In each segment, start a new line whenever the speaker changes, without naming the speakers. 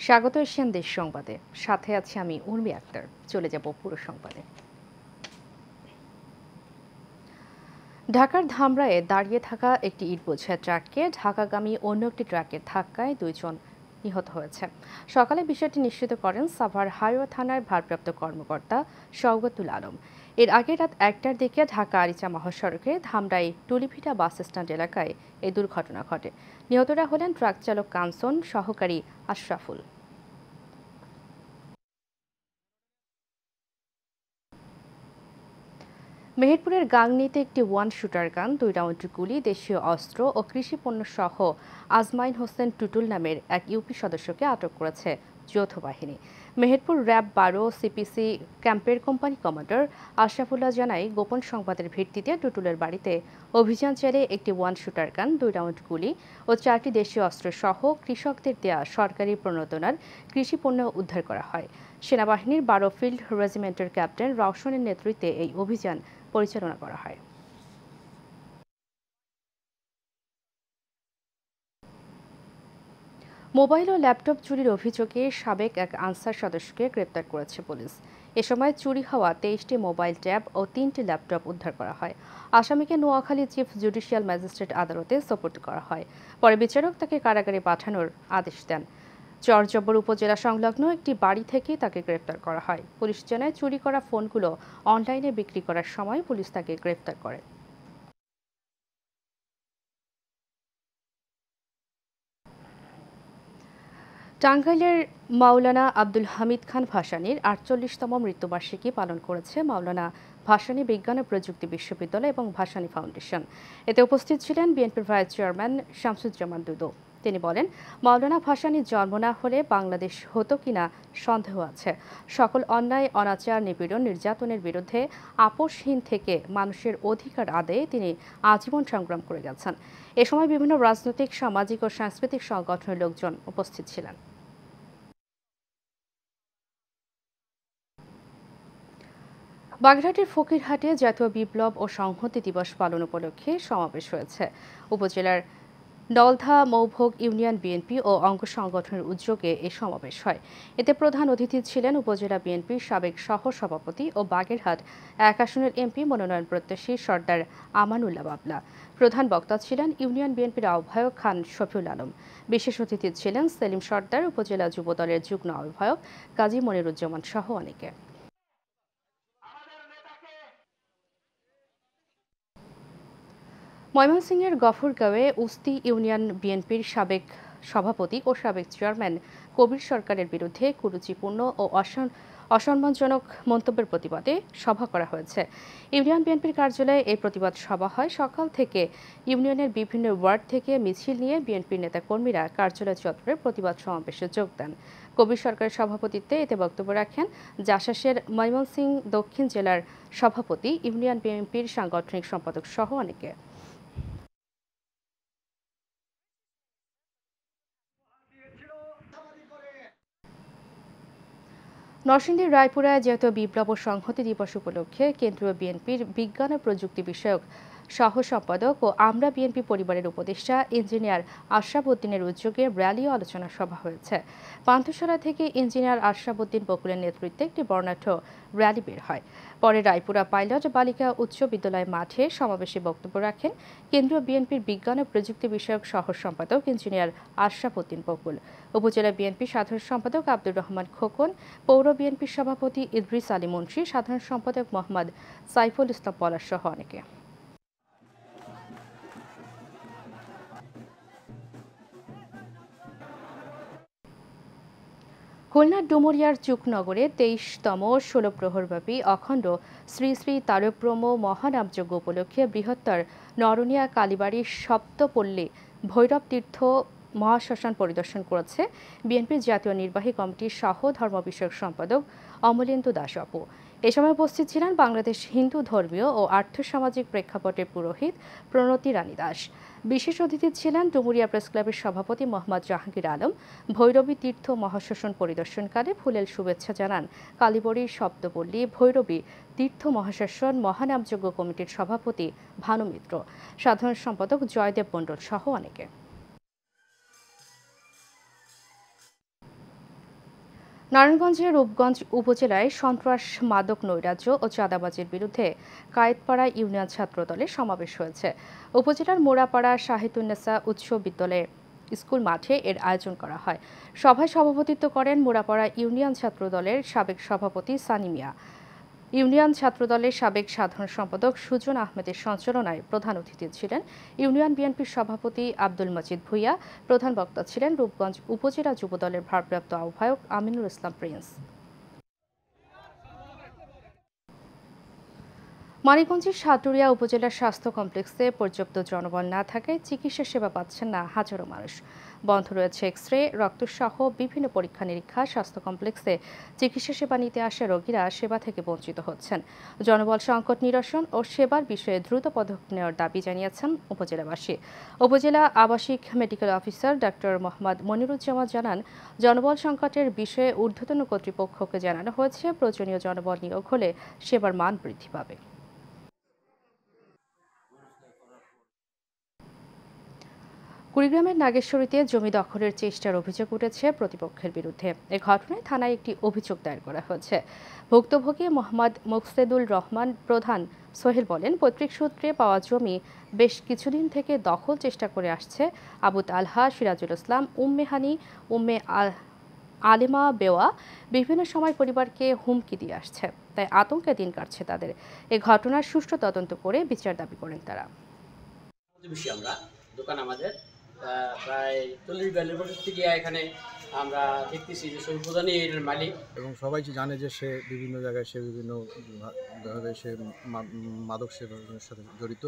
স্বাগত এশিয়ান দেশ সংবাদে। সাথে আছি আমি উর্মি আক্তার। চলে যাব পুরো সংবাদে। ঢাকার ধামরায়ে দাঁড়িয়ে থাকা একটি ইটবোঝাই ট্রাককে ঢাকাগামী অন্য একটি ট্রাকের ধাক্কায় 2 জন নিহত হয়েছে। সকালে বিষয়টি নিশ্চিত করেন সাভার হাইওয়ে থানার ভারপ্রাপ্ত কর্মকর্তা শওকতুল আলম। এর আগে রাত 1টার দিকে ঢাকা আরিচা মহাসড়কে ধামরাই টুলিভিটা বাস স্ট্যান্ড এলাকায় এই দুর্ঘটনা ঘটে। নিহতরা হলেন ট্রাক চালক কাঞ্চন, সহকারী আশরাফুল। মেহেরপুরের গাংনীতে একটি ওয়ান শুটার গান, 2 রাউন্ড গুলি, দেশীয় অস্ত্র ও কৃষি পণ্য সহ আজমাইন হোসেন টুটুল নামের এক ইউপি সদস্যকে আটক করেছে যৌথ বাহিনী। মেহেরপুর র্যাব 12 সিপিসি ক্যাম্পের কোম্পানি কমান্ডার আশরাফুল্লাহ জানায়, গোপন সংবাদের ভিত্তিতে টুটুলের বাড়িতে অভিযান চালিয়ে একটি ওয়ান শুটার গান, 2 রাউন্ড গুলি ও 4টি দেশীয় অস্ত্র সহ কৃষকদের দেয়া সরকারি প্রণোদনার কৃষি পণ্য উদ্ধার করা হয়। সেনাবাহিনীর 12 ফিল্ড রেজিমেন্টের ক্যাপ্টেন রওশনের নেতৃত্বে এই অভিযান পরিচালনা করা হয়। মোবাইল ও ল্যাপটপ চুরির অভিযোগে সাবেক এক আনসার সদস্যকে গ্রেপ্তার করেছে পুলিশ। এ সময় চুরি হওয়া 23টি মোবাইল ট্যাব ও 3টি ল্যাপটপ উদ্ধার করা হয়। আসামিকে নোয়াখালী চিফ জুডিশিয়াল ম্যাজিস্ট্রেট আদালতে সোপর্দ করা হয়। পরে বিচারক তাকে কারাগারে পাঠানোর আদেশ দেন। চরজব্বর উপজেলা সংলগ্ন একটি বাড়ি থেকে তাকে গ্রেপ্তার করা হয়। পুলিশ জানায়, চুরি করা ফোনগুলো অনলাইনে বিক্রি করার সময় পুলিশ তাকে গ্রেপ্তার করে। টাঙ্গাইলের মাওলানা আব্দুল হামিদ খান ভাসানীর 48তম মৃত্যুবার্ষিকী পালন করেছে মাওলানা ভাসানী বিজ্ঞান ও প্রযুক্তি বিশ্ববিদ্যালয় এবং ভাসানী ফাউন্ডেশন। এতে উপস্থিত ছিলেন বিএনপির ভাইস চেয়ারম্যান শামসুজ্জামান দুদু। তিনি বলেন, মাওলানা ভাসানীর জন্ম না হলে বাংলাদেশ হতো কিনা সন্দেহ আছে। সকল অন্যায়, অনাচার, নিপীড়ন, নির্যাতনের বিরুদ্ধে আপোষহীন থেকে মানুষের অধিকার আদায়ে তিনি আজীবন সংগ্রাম করে গেছেন। এ সময় বিভিন্ন রাজনৈতিক, সামাজিক ও সাংস্কৃতিক সংগঠনের লোকজন উপস্থিত ছিলেন। বাগেরহাটের ফকিরহাটে জাতীয় বিপ্লব ও সংহতি দিবস পালন উপলক্ষে সমাবেশ হয়েছে। উপজেলার নলধা মৌভোগ ইউনিয়ন বিএনপি ও অঙ্গ সংগঠনের উদ্যোগে এই সমাবেশ হয়। এতে প্রধান অতিথি ছিলেন উপজেলা বিএনপির সাবেক সহ সভাপতি ও বাগেরহাট 1 আসনের এমপি মনোনয়ন প্রত্যাশী সর্দার আমানুল্লাহ বাবলা। প্রধান বক্তা ছিলেন ইউনিয়ন বিএনপির আহ্বায়ক খান শফিউল আলম। বিশেষ অতিথি ছিলেন সেলিম সর্দার, উপজেলা যুবদলের যুগ্ম আহ্বায়ক কাজী মনিরুজ্জামান সহ অনেকে। ময়মনসিংহের গফরগাঁওয়ে উস্তি ইউনিয়ন বিএনপির সাবেক সভাপতি ও সাবেক চেয়ারম্যান কবির সরকারের বিরুদ্ধে কুরুচিপূর্ণ ও অসম্মানজনক মন্তব্যের প্রতিবাদে সভা করা হয়েছে। ইউনিয়ন বিএনপির কার্যালয়ে এই প্রতিবাদ সভা হয়। সকাল থেকে ইউনিয়নের বিভিন্ন ওয়ার্ড থেকে মিছিল নিয়ে বিএনপির নেতাকর্মীরা কার্যালয় চত্বরে প্রতিবাদ সমাবেশে যোগ দেন। কবির সরকারের সভাপতিত্বে এতে বক্তব্য রাখেন জাসাসের ময়মনসিংহ দক্ষিণ জেলার সভাপতি, ইউনিয়ন বিএনপির সাংগঠনিক সম্পাদক সহ অনেকে। নরসিংদীর রায়পুরায় জাতীয় বিপ্লব ও সংহতি দিবস উপলক্ষে কেন্দ্রীয় বিএনপির বিজ্ঞান ও প্রযুক্তি বিষয়ক সহ সম্পাদক ও আমরা বিএনপি পরিবারের উপদেষ্টা ইঞ্জিনিয়ার আশরাফ উদ্দিনের উদ্যোগে র্যালি ও আলোচনা সভা হয়েছে। পান্থশালা থেকে ইঞ্জিনিয়ার আশরাফ উদ্দিন বকুলের নেতৃত্বে একটি বর্ণাঢ্য র্যালি বের হয়। পরে রায়পুরা পাইলট বালিকা উচ্চ বিদ্যালয় মাঠে সমাবেশে বক্তব্য রাখেন কেন্দ্রীয় বিএনপির বিজ্ঞান ও প্রযুক্তি বিষয়ক সহ সম্পাদক ইঞ্জিনিয়ার আশরাফ উদ্দিন বকুল, উপজেলা বিএনপি সাধারণ সম্পাদক আব্দুর রহমান খোকন, পৌর বিএনপির সভাপতি ইদ্রিস আলী মুন্সি, সাধারণ সম্পাদক মোহাম্মদ সাইফুল ইসলাম পলাশ সহ অনেকে। খুলনার ডুমুরিয়ার চুকনগরে 23তম 16 প্রহরব্যাপী অখণ্ড শ্রী শ্রী তারকব্রহ্ম মহানামযজ্ঞ উপলক্ষে বৃহত্তর নরনিয়া কালীবাড়ির সপ্তপল্লী ভৈরব তীর্থ মহাশ্মশান পরিদর্শন করেছে বিএনপির জাতীয় নির্বাহী কমিটির সহ ধর্ম বিষয়ক সম্পাদক অমলেন্দু দাস অপু। এ সময় উপস্থিত ছিলেন বাংলাদেশ হিন্দু ধর্মীয় ও আর্থসামাজিক প্রেক্ষাপটের পুরোহিত প্রণতি রানী দাস। বিশেষ অতিথি ছিলেন ডুমুরিয়া প্রেস ক্লাবের সভাপতি মোহাম্মদ জাহাঙ্গীর আলম। ভৈরবী তীর্থ মহাশ্মশান পরিদর্শনকালে ফুলেল শুভেচ্ছা জানান কালীবাড়ির সপ্তপল্লী ভৈরবী তীর্থ মহাশ্মশান মহানামযজ্ঞ কমিটির সভাপতি ভানু মিত্র, সাধারণ সম্পাদক জয়দেব মণ্ডল সহ অনেকে। নারায়ণগঞ্জের রূপগঞ্জ উপজেলায় সন্ত্রাস, মাদক, নৈরাজ্য ও চাঁদাবাজির বিরুদ্ধে কায়েতপাড়া ইউনিয়ন ছাত্রদলের সমাবেশ হয়েছে। উপজেলার মোড়াপাড়া শাহিদুন্নেসা উচ্চ বিদ্যালয়ের স্কুল মাঠে এর আয়োজন করা হয়। সভায় সভাপতিত্ব করেন মোড়াপাড়া ইউনিয়ন ছাত্রদলের সাবেক সভাপতি সানি মিয়া। ইউনিয়ন ছাত্রদলের সাবেক সাধারণ সম্পাদক সুজন আহমেদের সঞ্চালনায় প্রধান অতিথি ছিলেন ইউনিয়ন বিএনপির সভাপতি আব্দুল মজিদ ভূঁইয়া। প্রধান বক্তা ছিলেন রূপগঞ্জ উপজেলা যুবদলের ভারপ্রাপ্ত আহ্বায়ক আমিনুল ইসলাম প্রিন্স। মানিকগঞ্জের সাটুরিয়া উপজেলার স্বাস্থ্য কমপ্লেক্সে পর্যাপ্ত জনবল না থাকায় চিকিৎসা সেবা পাচ্ছেন না হাজারো মানুষ। বন্ধ রয়েছে এক্স-রে, রক্তসহ বিভিন্ন পরীক্ষা নিরীক্ষা। স্বাস্থ্য কমপ্লেক্সে চিকিৎসা সেবা নিতে আসা রোগীরা সেবা থেকে বঞ্চিত হচ্ছেন। জনবল সংকট নিরসন ও সেবার বিষয়ে দ্রুত পদক্ষেপ নেওয়ার দাবি জানিয়েছেন উপজেলাবাসী। উপজেলা আবাসিক medical officer doctor Mohammad Moniruzzaman জানান, জনবল সংকটের বিষয়ে ঊর্ধ্বতন কর্তৃপক্ষকে জানানো হয়েছে। প্রয়োজনীয় জনবল নিয়োগ হলে সেবার মান বৃদ্ধি পাবে। কুড়িগ্রামের নাগেশ্বরীতে জমি দখলের চেষ্টার অভিযোগ উঠেছে প্রতিপক্ষের বিরুদ্ধে। এ ঘটনায় থানায় একটি অভিযোগ দায়ের করা হয়েছে। ভুক্তভোগী মোহাম্মদ মোকসেদুল রহমান প্রধান সোহেল বলেন, পৈতৃক সূত্রে পাওয়া জমি বেশ কিছুদিন থেকে দখল চেষ্টা করে আসছে আবু তালহা, সিরাজুল ইসলাম, উম্মে হানি, উম্মে আলেমা বেওয়া বিভিন্ন সময় পরিবারকে হুমকি দিয়ে আসছে। তাই আতঙ্কে দিন কাটছে তাদের। এ ঘটনার সুষ্ঠু তদন্ত করে বিচার দাবি করেন তারা।
আমরা দোকান আমাদের প্রায় 40-42 বছর থেকে এখানে আমরা দেখতেছি যে শরীফ প্রধানই এর মালিক,
এবং সবাই জানে যে সে বিভিন্ন জায়গায় সে বিভিন্নভাবে সে মাদক সেবনের সাথে জড়িত,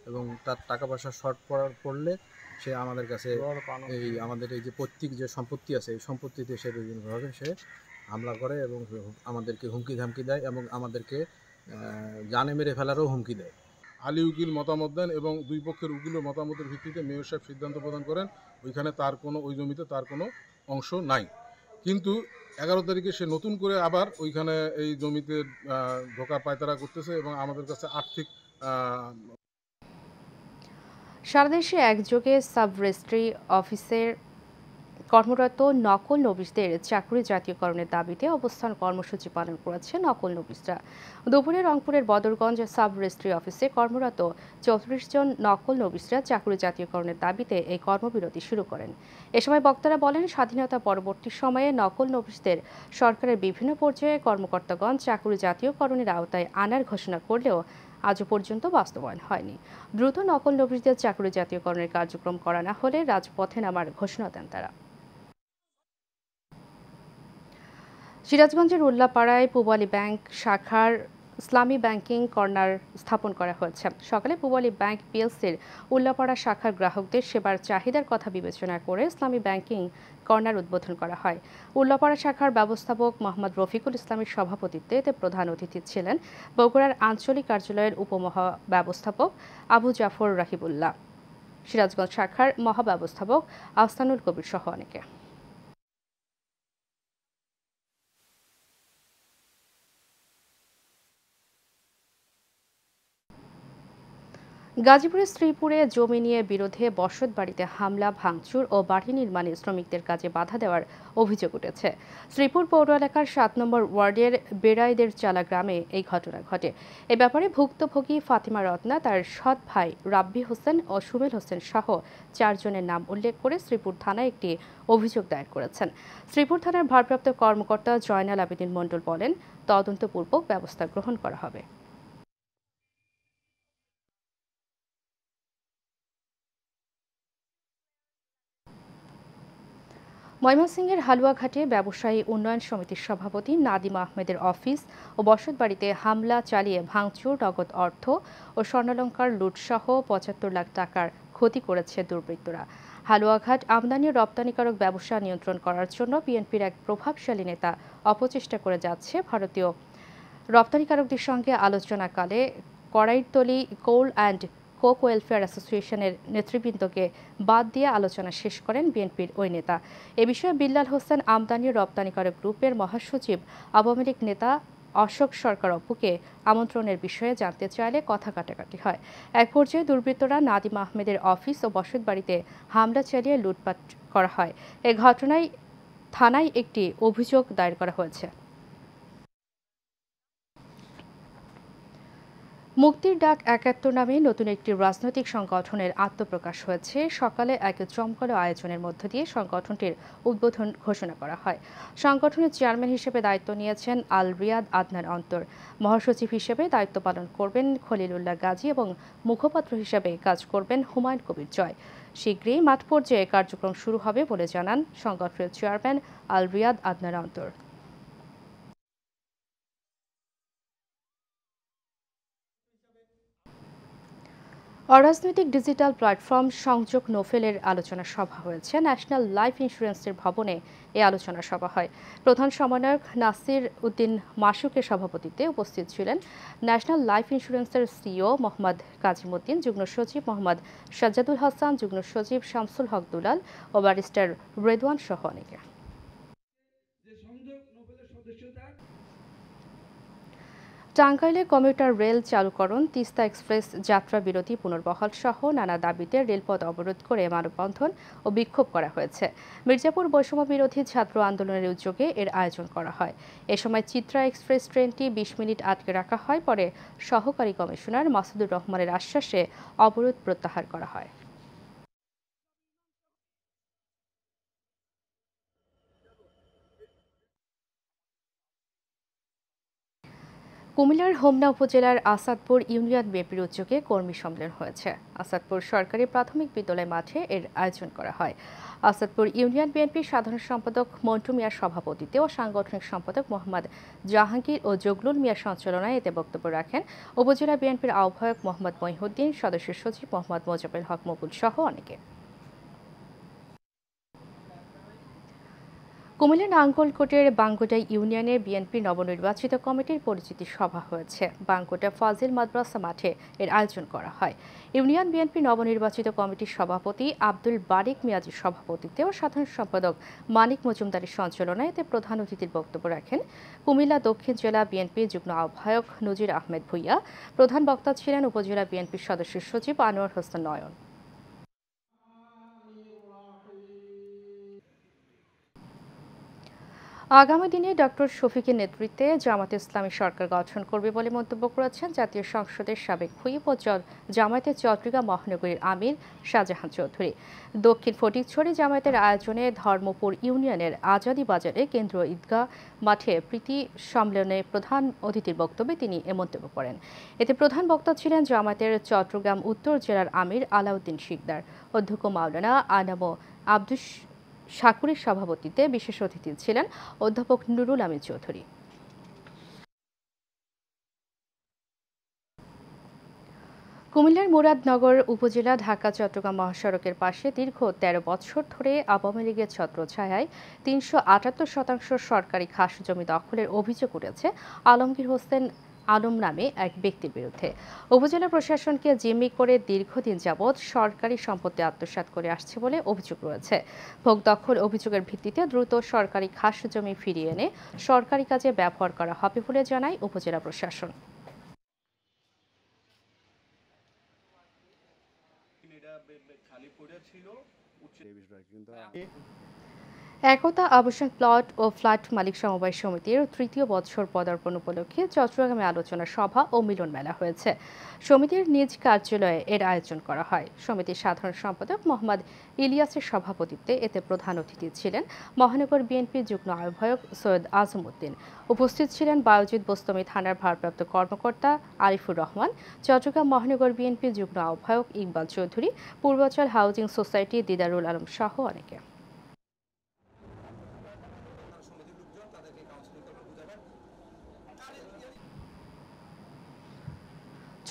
এবং তার টাকা পয়সা শর্ট পড়লে সে আমাদের কাছে আমাদের এই যে পৈতৃক যে সম্পত্তি আছে এই সম্পত্তিতে সে বিভিন্নভাবে সে হামলা করে এবং আমাদেরকে হুমকি ধামকি দেয় এবং আমাদেরকে জানে মেরে ফেলারও হুমকি দেয়।
আলী উকিল মতামত দেন এবং দুই পক্ষের উকিলের মতামতের ভিত্তিতে মেয়র সাহেব সিদ্ধান্ত প্রদান করেন ওইখানে ওই জমিতে তার কোনো অংশ নাই। কিন্তু 11 তারিখে সে নতুন করে আবার ওইখানে এই জমিতে ঢোকা পায়তারা করতেছে এবং আমাদের কাছে আর্থিক।
সারা দেশে একযোগে সাব রেজিস্ট্রি অফিসের কর্মরত নকল নবিশদের চাকরি জাতীয়করণের দাবিতে অবস্থান কর্মসূচি পালন করেছে নকল নবিশরা। দুপুরে রংপুরের বদরগঞ্জ সাব রেজিস্ট্রি অফিসে কর্মরত 34 জন নকল নবিশরা চাকরি জাতীয়করণের দাবিতে এই কর্মবিরতি শুরু করেন। এ সময় বক্তারা বলেন, স্বাধীনতা পরবর্তী সময়ে নকল নবিশদের সরকারের বিভিন্ন পর্যায়ে কর্মকর্তাগণ চাকরি জাতীয়করণের আওতায় আনার ঘোষণা করলেও আজও পর্যন্ত বাস্তবায়ন হয়নি। দ্রুত নকল নবিশদের চাকরি জাতীয়করণের কার্যক্রম করা না হলে রাজপথে নামার ঘোষণা দেন তারা। সিরাজগঞ্জের উল্লাপাড়ায় পূবালী ব্যাংক শাখার ইসলামী ব্যাংকিং কর্নার স্থাপন করা হয়েছে। সকালে পূবালী ব্যাংক পিএলসির উল্লাপাড়া শাখার গ্রাহকদের সেবার চাহিদার কথা বিবেচনা করে ইসলামী ব্যাংকিং কর্নার উদ্বোধন করা হয়। উল্লাপাড়া শাখার ব্যবস্থাপক মোহাম্মদ রফিকুল ইসলামের সভাপতিত্বে এতে প্রধান অতিথি ছিলেন বগুড়ার আঞ্চলিক কার্যালয়ের উপমহাব্যবস্থাপক আবু জাফর রাহিবুল্লাহ, সিরাজগঞ্জ শাখার মহাব্যবস্থাপক আহসানুল কবির সহ অনেকে। গাজীপুরের শ্রীপুরে জমি নিয়ে বিরোধে বসতবাড়িতে হামলা, ভাঙচুর ও বাড়ি নির্মাণে শ্রমিকদের কাজে বাধা দেওয়ার অভিযোগ উঠেছে। শ্রীপুর পৌর এলাকার 7 নম্বর ওয়ার্ডের বেড়াইদের চালা গ্রামে এই ঘটনা ঘটে। এ ব্যাপারে ভুক্তভোগী ফাতিমা রত্না তার সৎ ভাই রাব্বি হোসেন ও সুমেল হোসেন সহ 4 জনের নাম উল্লেখ করে শ্রীপুর থানায় একটি অভিযোগ দায়ের করেছেন। শ্রীপুর থানার ভারপ্রাপ্ত কর্মকর্তা জয়নাল আবেদিন মণ্ডল বলেন, তদন্তপূর্বক ব্যবস্থা গ্রহণ করা হবে। ময়মনসিংহের হালুয়াঘাটে ব্যবসায়ী উন্নয়ন সমিতির সভাপতি নাদিম আহমেদের অফিস ও বসতবাড়িতে হামলা চালিয়ে ভাঙচুর, নগদ অর্থ ও স্বর্ণালংকার লুটসহ 75 লাখ টাকার ক্ষতি করেছে দুর্বৃত্তরা। হালুয়াঘাট আমদানি ও রপ্তানিকারক ব্যবসা নিয়ন্ত্রণ করার জন্য বিএনপির এক প্রভাবশালী নেতা অপচেষ্টা করে যাচ্ছে। ভারতীয় রপ্তানিকারকদের সঙ্গে আলোচনাকালে কড়াইতলী কোল অ্যান্ড কোক ওয়েলফেয়ার অ্যাসোসিয়েশনের নেতৃবৃন্দকে বাদ দিয়ে আলোচনা শেষ করেন বিএনপির ওই নেতা। এ বিষয়ে বিল্লাল হোসেন আমদানি ও রপ্তানিকারক গ্রুপের মহাসচিব আওয়ামী লীগ নেতা অশোক সরকার অপুকে আমন্ত্রণের বিষয়ে জানতে চাইলে কথা কাটাকাটি হয়। এক পর্যায়ে দুর্বৃত্তরা নাদিম আহমেদের অফিস ও বসতবাড়িতে হামলা চালিয়ে লুটপাট করা হয়। এ ঘটনায় থানায় একটি অভিযোগ দায়ের করা হয়েছে। মুক্তির ডাক ৭১ নামে নতুন একটি রাজনৈতিক সংগঠনের আত্মপ্রকাশ হয়েছে। সকালে এক জমকালো আয়োজনের মধ্য দিয়ে সংগঠনটির উদ্বোধন ঘোষণা করা হয়। সংগঠনের চেয়ারম্যান হিসেবে দায়িত্ব নিয়েছেন আল রিয়াদ আদনান অন্তর, মহাসচিব হিসেবে দায়িত্ব পালন করবেন খলিলুল্লাহ গাজী এবং মুখপাত্র হিসেবে কাজ করবেন হুমায়ুন কবির জয়। শীঘ্রই মাঠ পর্যায়ে কার্যক্রম শুরু হবে বলে জানান সংগঠনের চেয়ারম্যান আল রিয়াদ আদনান অন্তর। অরাজনৈতিক ডিজিটাল প্ল্যাটফর্ম সংযোগ নোফেলের আলোচনা সভা হয়েছে। ন্যাশনাল লাইফ ইন্স্যুরেন্সের ভবনে এই আলোচনা সভা হয়। প্রধান সমন্বয়ক নাসির উদ্দিন মাসুকের সভাপতিত্বে উপস্থিত ছিলেন ন্যাশনাল লাইফ ইন্স্যুরেন্সের সিইও মোহাম্মদ কাজিমউদ্দিন, যুগ্ম সচিব মোহাম্মদ সাজ্জাদুল হাসান, যুগ্ম সচিব শামসুল হক দুলাল ও ব্যারিস্টার রেদওয়ান সহ অনেকে। টাঙ্গাইলে কমিউটার রেল চালুকরণ, তিস্তা এক্সপ্রেস যাত্রা বিরতি পুনর্বহাল সহ নানা দাবিতে রেলপথ অবরোধ করে মানববন্ধন ও বিক্ষোভ করা হয়েছে। মির্জাপুর বৈষম্য বিরোধী ছাত্র আন্দোলনের উদ্যোগে এর আয়োজন করা হয়। এ সময় চিত্রা এক্সপ্রেস ট্রেনটি ২০ মিনিট আটকে রাখা হয়। পরে সহকারী কমিশনার মাসুদুর রহমানের আশ্বাসে অবরোধ প্রত্যাহার করা হয়। কুমিল্লার হোমনা উপজেলার আসাদপুর ইউনিয়ন বিএনপির উদ্যোগে কর্মী সম্মেলন হয়েছে। আসাদপুর সরকারি প্রাথমিক বিদ্যালয় মাঠে এর আয়োজন করা হয়। আসাদপুর ইউনিয়ন বিএনপির সাধারণ সম্পাদক মন্টু মিয়ার সভাপতিত্বে ও সাংগঠনিক সম্পাদক মোহাম্মদ জাহাঙ্গীর ও জগলুল মিয়ার সঞ্চালনায় এতে বক্তব্য রাখেন উপজেলা বিএনপির আহ্বায়ক মোহাম্মদ মহিউদ্দিন, সদস্য সচিব মোহাম্মদ মোজাম্মেল হক মকুল সহ অনেকে। কুমিল্লা নাঙ্গলকোটের বাঙ্গুটা ইউনিয়নে বিএনপি নবনির্বাচিত কমিটির পরিচিতি সভা হয়েছে। বাঙ্গুটা ফাজিল মাদ্রাসা মাঠে এর আয়োজন করা হয়। ইউনিয়ন বিএনপি নবনির্বাচিত কমিটির সভাপতি আব্দুল বারিক মিয়াজির সভাপতিত্বে ও সাধারণ সম্পাদক মানিক মজুমদারের সঞ্চালনায় এতে প্রধান অতিথির বক্তব্য রাখেন কুমিল্লা দক্ষিণ জেলা বিএনপি যুগ্ম আহ্বায়ক নজির আহমেদ ভুইয়া। প্রধান বক্তা ছিলেন উপজেলা বিএনপির সদস্য সচিব আনোয়ার হোসেন নয়ন। আগামী দিনে ডক্টর শফিকের নেতৃত্বে জামায়াতে ইসলামী সরকার গঠন করবে বলে মন্তব্য করেছেন জাতীয় সংসদের সাবেক হুইপ ও জামায়াতের চট্টগ্রাম মহানগরীর আমির শাহজাহান চৌধুরী। দক্ষিণ ফটিকছড়ি জামায়াতের আয়োজনে ধর্মপুর ইউনিয়নের আজাদি বাজারে কেন্দ্রীয় ঈদগাহ মাঠে প্রীতি সম্মেলনে প্রধান অতিথির বক্তব্যে তিনি এ মন্তব্য করেন। এতে প্রধান বক্তা ছিলেন জামায়াতের চট্টগ্রাম উত্তর জেলার আমির আলাউদ্দিন শিকদার। অধ্যক্ষ মাওলানা আনামো আব্দুস শাকুরের সভাপতিত্বে বিশেষ অতিথি ছিলেন অধ্যাপক নুরুল আমিন চৌধুরী। কুমিল্লার মুরাদনগর উপজেলা ঢাকা চট্টগ্রাম মহাসড়কের পাশে দীর্ঘ ১৩ বছর ধরে আওয়ামী লীগের ছত্রছায়ায় ৩৭৮% সরকারি খাস জমি দখলের অভিযোগ উঠেছে আলমগীর হোসেন আলম নামে এক ব্যক্তির বিরুদ্ধে। উপজেলা প্রশাসনকে জিম্মি করে দীর্ঘদিন যাবৎ সরকারি সম্পত্তি আত্মসাৎ করে আসছে বলে অভিযোগ রয়েছে। ভোগ দখল অভিযোগের ভিত্তিতে দ্রুত সরকারি খাস জমি ফিরিয়ে এনে সরকারি কাজে ব্যবহার করা হবে বলে জানায় উপজেলা প্রশাসন। একতা আবাসন প্লট ও ফ্ল্যাট মালিক সমবায় সমিতির ৩য় বছর পদার্পণ উপলক্ষে চট্টগ্রামে আলোচনা সভা ও মিলন মেলা হয়েছে। সমিতির নিজ কার্যালয়ে এর আয়োজন করা হয়। সমিতির সাধারণ সম্পাদক মোহাম্মদ ইলিয়াসের সভাপতিত্বে এতে প্রধান অতিথি ছিলেন মহানগর বিএনপির যুগ্ম আহ্বায়ক সৈয়দ আজম উদ্দিন। উপস্থিত ছিলেন বায়ুজিৎ বোস্তমি থানার ভারপ্রাপ্ত কর্মকর্তা আরিফুর রহমান, চট্টগ্রাম মহানগর বিএনপির যুগ্ম আহ্বায়ক ইকবাল চৌধুরী, পূর্বাচল হাউজিং সোসাইটি দিদারুল আলম সহ অনেকে।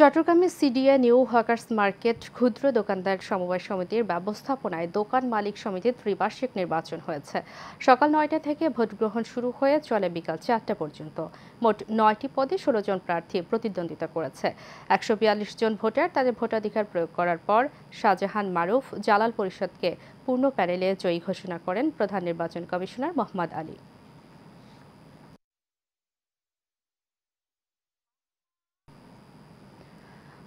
চট্টগ্রামে সিডিএ নিউ হকার্স মার্কেট ক্ষুদ্র দোকানদার সমবায় সমিতির ব্যবস্থাপনায় দোকান মালিক সমিতির ত্রিবার্ষিক নির্বাচন হয়েছে। সকাল ৯টা থেকে ভোট গ্রহণ শুরু হয়ে চলে বিকাল ৪টা পর্যন্ত। মোট ৯টি পদে ১৬ জন প্রার্থী প্রতিদ্বন্দ্বিতা করেছে। ১৪২ জন ভোটার তাদের ভোটাধিকার প্রয়োগ করার পর শাহজাহান মারুফ জালাল পরিষদকে পূর্ণ প্যানেলে জয়ী ঘোষণা করেন প্রধান নির্বাচন কমিশনার মোহাম্মদ আলী।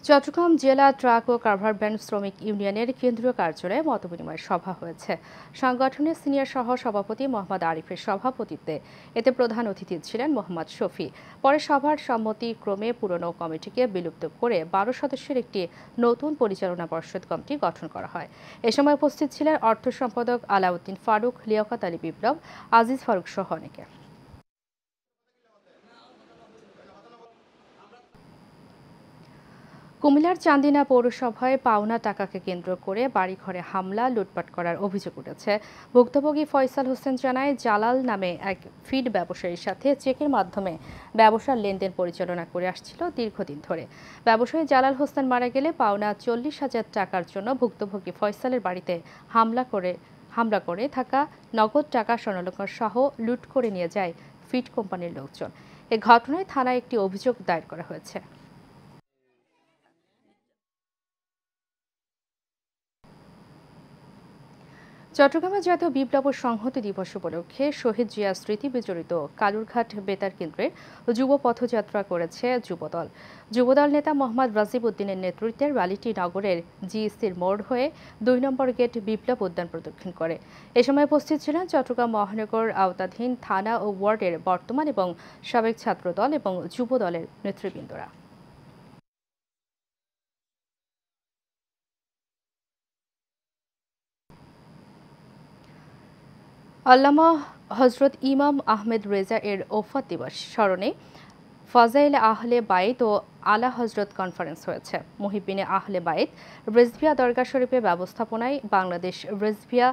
চট্টগ্রাম জেলা ট্রাক ও কারভার ভ্যান শ্রমিক ইউনিয়নের কেন্দ্রীয় কার্যালয়ে মতবিনিময় সভা হয়েছে। সংগঠনের সিনিয়র সহ সভাপতি মোহাম্মদ আরিফের সভাপতিত্বে এতে প্রধান অতিথি ছিলেন মোহাম্মদ শফি। পরে সভার সম্মতিক্রমে পুরনো কমিটিকে বিলুপ্ত করে 12 সদস্যের একটি নতুন পরিচালনা পর্ষদ কমিটি গঠন করা হয়। এ সময় উপস্থিত ছিলেন অর্থ সম্পাদক আলাউদ্দিন ফারুক, লিয়াকত আলী বিপ্লব, আজিজ ফারুক সহ অনেকে। কুমিল্লার চান্দিনা পৌরসভায় পাওনা টাকাকে কেন্দ্র করে বাড়িঘরে হামলা, লুটপাট করার অভিযোগ উঠেছে। ভুক্তভোগী ফয়সাল হোসেন জানায়, জালাল নামে এক ফিড ব্যবসায়ীর সাথে চেকের মাধ্যমে ব্যবসার লেনদেন পরিচালনা করে আসছিল দীর্ঘদিন ধরে। ব্যবসায়ী জালাল হোসেন মারা গেলে পাওনা 40,000 টাকার জন্য ভুক্তভোগী ফয়সালের বাড়িতে হামলা করে থাকা নগদ টাকা, স্বর্ণালংকার সহ লুট করে নিয়ে যায় ফিড কোম্পানির লোকজন। এ ঘটনায় থানায় একটি অভিযোগ দায়ের করা হয়েছে। চট্টগ্রামে জাতীয় বিপ্লব ও সংহতি দিবস উপলক্ষে শহীদ জিয়া স্মৃতি বিজড়িত কালুরঘাট বেতার কেন্দ্রের যুব পথযাত্রা করেছে যুবদল। যুবদল নেতা মোহাম্মদ রাজিব উদ্দিনের নেতৃত্বে র্যালিটি নগরের জিএসসির মোড় হয়ে 2 নম্বর গেট বিপ্লব উদ্যান প্রদক্ষিণ করে। এ সময় উপস্থিত ছিলেন চট্টগ্রাম মহানগর আওতাধীন থানা ও ওয়ার্ডের বর্তমান এবং সাবেক ছাত্রদল এবং যুবদলের নেতৃবৃন্দরা। আল্লামা হজরত ইমাম আহমেদ রেজা এর ওফাত দিবস স্মরণে ফাজাইল আহলে বাইত ও আলা হজরত কনফারেন্স হয়েছে। মুহিব্বিনে আহলে বাইত রেজভিয়া দরগা শরীফের ব্যবস্থাপনায় বাংলাদেশ রেজভিয়া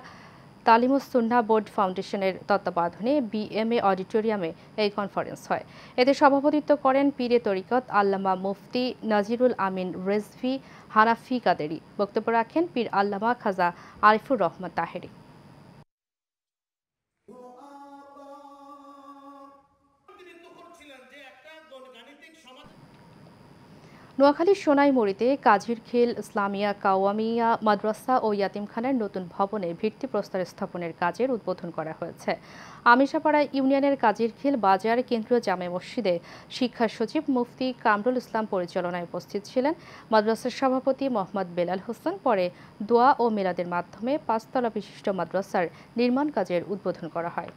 তালিমুস সুন্নাহ বোর্ড ফাউন্ডেশনের তত্ত্বাবধানে বিএমএ অডিটোরিয়ামে এই কনফারেন্স হয়। এতে সভাপতিত্ব করেন পীরে তরিকত আল্লামা মুফতি নাজিরুল আমিন রেজভি হানাফি কাদেরি। বক্তব্য রাখেন পীর আল্লামা খাজা আরিফুর রহমান তাহেরি। নোয়াখালীর সোনাইমুড়িতে কাজিরখিল ইসলামিয়া কাওয়ামিয়া মাদ্রাসা ও ইয়াতিমখানার নতুন ভবনে ভিত্তিপ্রস্তর স্থাপনের কাজের উদ্বোধন করা হয়েছে। আমিষাপাড়া ইউনিয়নের কাজিরখিল বাজার কেন্দ্রীয় জামে মসজিদে শিক্ষা সচিব মুফতি কামরুল ইসলাম পরিচালনায় উপস্থিত ছিলেন মাদ্রাসার সভাপতি মোহাম্মদ বেলাল হোসেন। পরে দোয়া ও মিলাদের মাধ্যমে 5 তলা বিশিষ্ট মাদ্রাসার নির্মাণ কাজের উদ্বোধন করা হয়।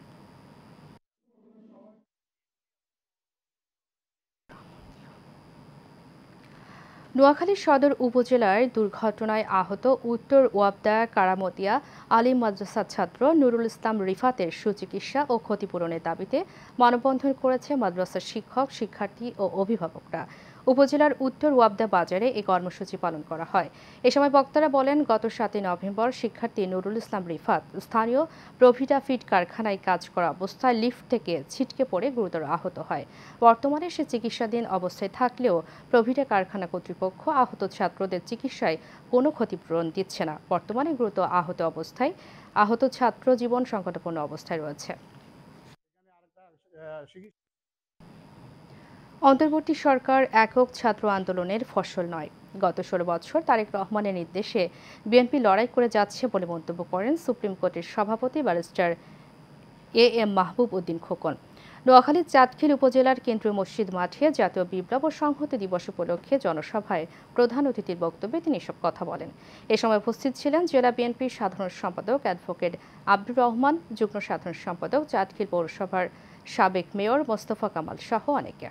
নোয়াখালী সদর উপজেলার দুর্ঘটনায় আহত উত্তর ওয়াবদা কারামতিয়া আলিম মাদ্রাসার ছাত্র নুরুল ইসলাম রিফাতের সুচিকিৎসা ও ক্ষতিপূরণের দাবিতে মানববন্ধন করেছে মাদ্রাসার শিক্ষক, শিক্ষার্থী ও অভিভাবকরা। উপজেলার উত্তর ওয়াবদা বাজারে এই কর্মসূচি পালন করা হয়। এ সময় বক্তারা বলেন, গত 7 নভেম্বর শিক্ষার্থী নুরুল ইসলাম রিফাত স্থানীয় প্রভিটা ফিড কারখানায় কাজ করা অবস্থায় লিফট থেকে ছিটকে পড়ে গুরুতর আহত হয়। বর্তমানে সে চিকিৎসাধীন অবস্থায় থাকলেও প্রভিটা কারখানা কর্তৃপক্ষ আহত ছাত্রদের চিকিৎসায় কোনো ক্ষতিপূরণ দিচ্ছে না। বর্তমানে গুরুতর আহত ছাত্র জীবন সংকটাপন্ন অবস্থায় রয়েছে। অন্তর্বর্তী সরকার একক ছাত্র আন্দোলনের ফসল নয়। গত 16 বছর তারেক রহমানের নির্দেশে বিএনপি লড়াই করে যাচ্ছে বলে মন্তব্য করেন সুপ্রিম কোর্টের সভাপতি ব্যারিস্টার এএম মাহবুব উদ্দিন খোকন। নোয়াখালীর চাটখিল উপজেলার কেন্দ্রীয় মসজিদ মাঠে জাতীয় বিপ্লব ও সংহতি দিবস উপলক্ষে জনসভায় প্রধান অতিথির বক্তব্যে তিনি এসব কথা বলেন। এ সময় উপস্থিত ছিলেন জেলা বিএনপির সাধারণ সম্পাদক অ্যাডভোকেট আব্দুর রহমান, যুগ্ম সাধারণ সম্পাদক চাটখিল পৌরসভার সাবেক মেয়র মোস্তফা কামাল সহ অনেকে।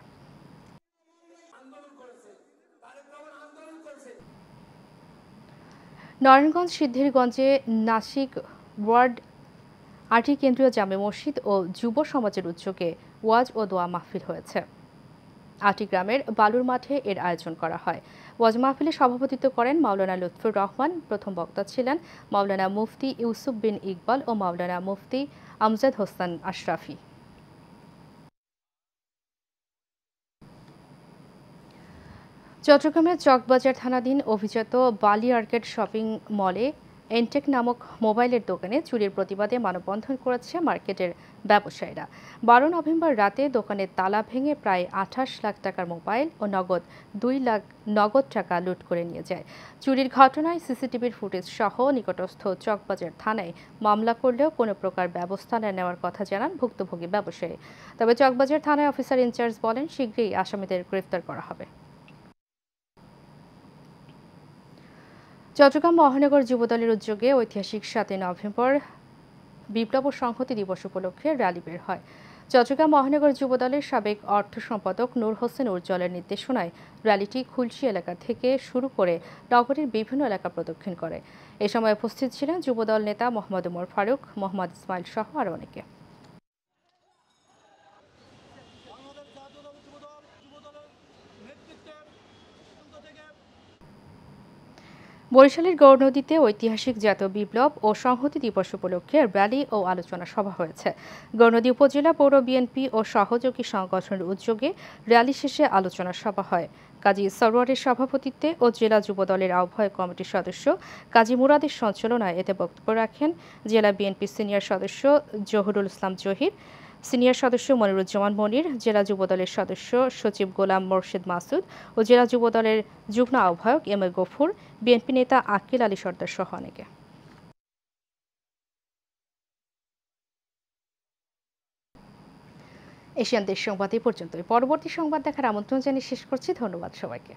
নারায়ণগঞ্জ সিদ্ধিরগঞ্জে নাসিক ওয়ার্ড 8টি কেন্দ্রীয় জামে মসজিদ ও যুব সমাজের উদ্যোগে ওয়াজ ও দোয়া মাহফিল হয়েছে। 8টি গ্রামের বালুর মাঠে এর আয়োজন করা হয়। ওয়াজ মাহফিলে সভাপতিত্ব করেন মাওলানা লুৎফুর রহমান। প্রথম বক্তা ছিলেন মাওলানা মুফতি ইউসুফ বিন ইকবাল ও মাওলানা মুফতি আমজাদ হোসেন আশরাফি। চট্টগ্রামের চকবাজার থানাধীন অভিজাত বালি আর্কেড শপিং মলে এনটেক নামক মোবাইলের দোকানে চুরির প্রতিবাদে মানববন্ধন করেছে মার্কেটের ব্যবসায়ীরা। 12 নভেম্বর রাতে দোকানের তালা ভেঙে প্রায় 28 লাখ টাকার মোবাইল ও নগদ 2 লাখ নগদ টাকা লুট করে নিয়ে যায়। চুরির ঘটনায় সিসিটিভির ফুটেজ সহ নিকটস্থ চকবাজার থানায় মামলা করলেও কোনো প্রকার ব্যবস্থা নেওয়ার কথা জানান ভুক্তভোগী ব্যবসায়ী। তবে চকবাজার থানায় অফিসার ইনচার্জ বলেন, শীঘ্রই আসামিদের গ্রেফতার করা হবে। চট্টগ্রাম মহানগর যুবদলের উদ্যোগে ঐতিহাসিক ৭ নভেম্বর বিপ্লব ও সংহতি দিবস উপলক্ষে র্যালি বের হয়। চট্টগ্রাম মহানগর যুবদলের সাবেক অর্থ সম্পাদক নূর হোসেন উজ্জ্বলের নির্দেশনায় র্যালিটি খুলশী এলাকা থেকে শুরু করে নগরীর বিভিন্ন এলাকা প্রদক্ষিণ করে। এ সময় উপস্থিত ছিলেন যুবদল নেতা মোহাম্মদ ওমর ফারুক, মোহাম্মদ ইসমাইল সহ আরও অনেকে। বরিশালের গৌরনদীতে ঐতিহাসিক জাতীয় বিপ্লব ও সংহতি দিবস উপলক্ষে র্যালি ও আলোচনা সভা হয়েছে। গৌরনদী উপজেলা পৌর বিএনপি ও সহযোগী সংগঠনের উদ্যোগে র্যালি শেষে আলোচনা সভা হয়। কাজী সরোয়ারের সভাপতিত্বে ও জেলা যুবদলের আহ্বায়ক কমিটির সদস্য কাজী মুরাদের সঞ্চালনায় এতে বক্তব্য রাখেন জেলা বিএনপি সিনিয়র সদস্য জহুরুল ইসলাম জহির, সিনিয়র সদস্য মনিরুজ্জামান মনির, জেলা যুবদলের সদস্য সচিব গোলাম মোর্শেদ মাসুদ ও জেলা যুবদলের যুগ্ম আহ্বায়ক এম এ গফুর, বিএনপি নেতা আকিল আলী সর্দার সহ অনেকে। এশিয়ান দেশ সংবাদ এই পর্যন্তই। পরবর্তী সংবাদ দেখার আমন্ত্রণ জানিয়ে শেষ করছি। ধন্যবাদ সবাইকে।